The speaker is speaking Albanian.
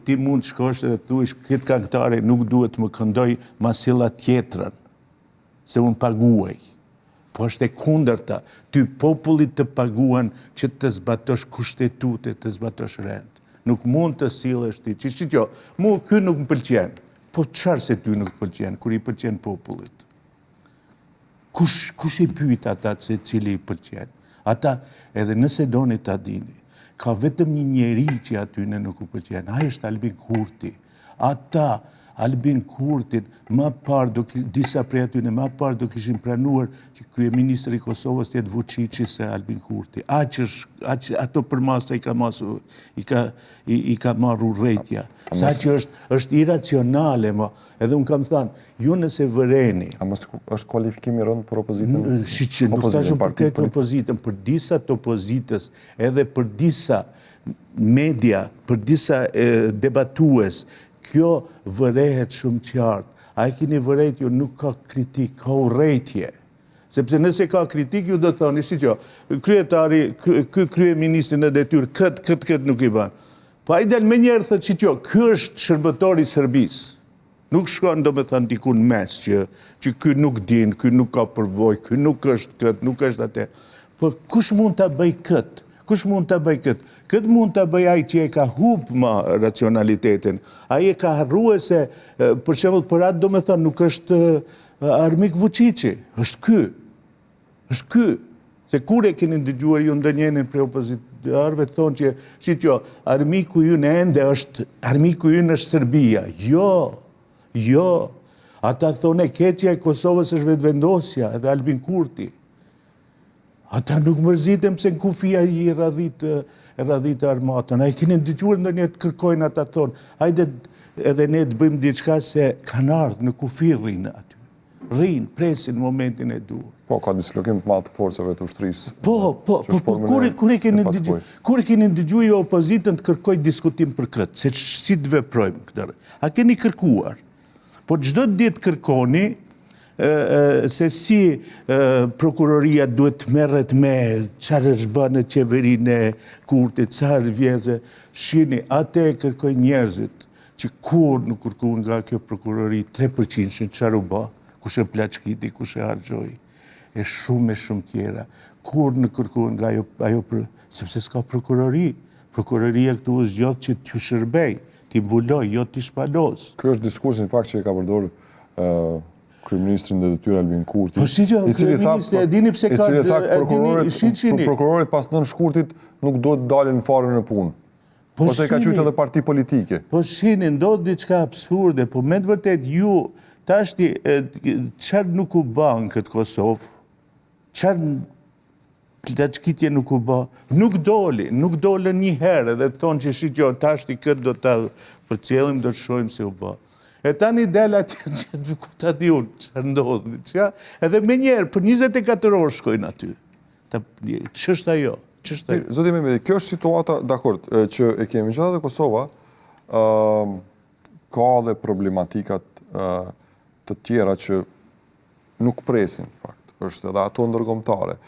ti mund shkosh dhe thuish këtë këngëtare nuk duhet më këndoj masilla tjetrën, se unë paguaj. Po është e kundërta, ty popullit të paguan që të zbatosh kushtetutet, të zbatosh rend. Nuk mund të sillesh ti. Që mu ky nuk më pëlqen. Po çfarë se ty nuk pëlqen, kur i pëlqen popullit? Kush i pyet ata se cili i pëlqen? Ata, edhe nëse doni ta dini, ka vetëm një njeri që aty në nuk u pëlqen. Ai është Albin Kurti. Ata, Albin Kurtin, më parë, disa prej aty më parë do kishin pranuar që kryeministri i Kosovës të jetë Vučići se Albin Kurti. Ato përmasa i ka marrë urrejtja. Sa që është iracionale, edhe unë kam thënë, ju nëse vëreni... A mos është kualifikimi rënd për opozitën? Nuk thashëm për këtë opozitën, për disa të opozitës, edhe për disa media, për disa debatues, kjo vërehet shumë qartë. A e kini vërejt ju nuk ka kritik, ka urrejtje. Sepse nëse ka kritik, ju do të thoni, kryetari, kryeministri në detyrë, këtë nuk i banë. Po a i del me njerë thë që kjo është shërbëtori Serbisë. Nuk shkon do me thënë dikun mes që ky nuk din, ky nuk ka përvoj, ky nuk është këtë, nuk është atë. Po kush mund të bëj këtë? Kush mund të bëj këtë? Këtë mund të bëj ai që e ka hupë ma racionalitetin. Ai e ka harrua se, për shembull, për atë do me thënë, nuk është armik Vučići. Është ky. Është ky. Se kur e keni dëgjuar ju ndonjërin prej opozitarëve thonë që armiku ynë ende është, armiku ynë është Serbia. Jo. Ata thonë keqja e Kosovës është vetëvendosja, edhe Albin Kurti. Ata nuk mërzitëm se në kufia i radhit armatën. A i keni dëgjuar ndonjë të kërkojnë ata thonë, hajde edhe ne të bëjmë diçka se kanë ardhë në kufi rrinë aty. Rrinë, presin momentin e duhur. Po, ka dislokim të madh të forcave të ushtrisë. Po, kur e keni dëgjuar jo opozitën të kërkoj diskutim për këtë, se si të veprojmë këtë. A keni kërkuar? Po çdo ditë kërkoni se si prokuroria duhet të merret me çfarë është bërë në qeverinë e Kurtit, çfarë vjeze, shihni, atë e kërkoj njerëzit që kur nuk kërkuan nga kjo prokurori 3% çfarë u bë, kush e plaçkiti, kush e harxhoi, e shumë tjera. Kur nuk kërkuan nga ajo sepse s'ka prokurori. Prokuroria këtu është zgjodh që t'ju shërbej, t'i mbuloj, jo t'i shpalos. Ky është diskursi në fakt që e ka përdorur kryeministrin në detyrë Albin Kurti. Po kryeministri e dini pse ka prokurorit pas 9 shkurtit nuk do të dalin fare në punë. Ose ka qytë edhe parti politike. Po shini, ndodh diçka absurde, po me të vërtet ju tashti çfarë nuk u bë në këtë Kosovë, çfarë plaçkitje nuk u bë, nuk doli një herë dhe thonë që tashti këtë do ta përcjellim, do të shohim se u bë. E tani del atje që ku ta di unë çfarë ndodhi, edhe me njerë, për 24 orë shkojnë aty. Ç'është ajo? Zoti Mehmeti, kjo është situata, dakord, që e kemi gjatë dhe Kosova, ka dhe problematikat të tjera që nuk presin, fakt, është edhe ato ndërkombëtare.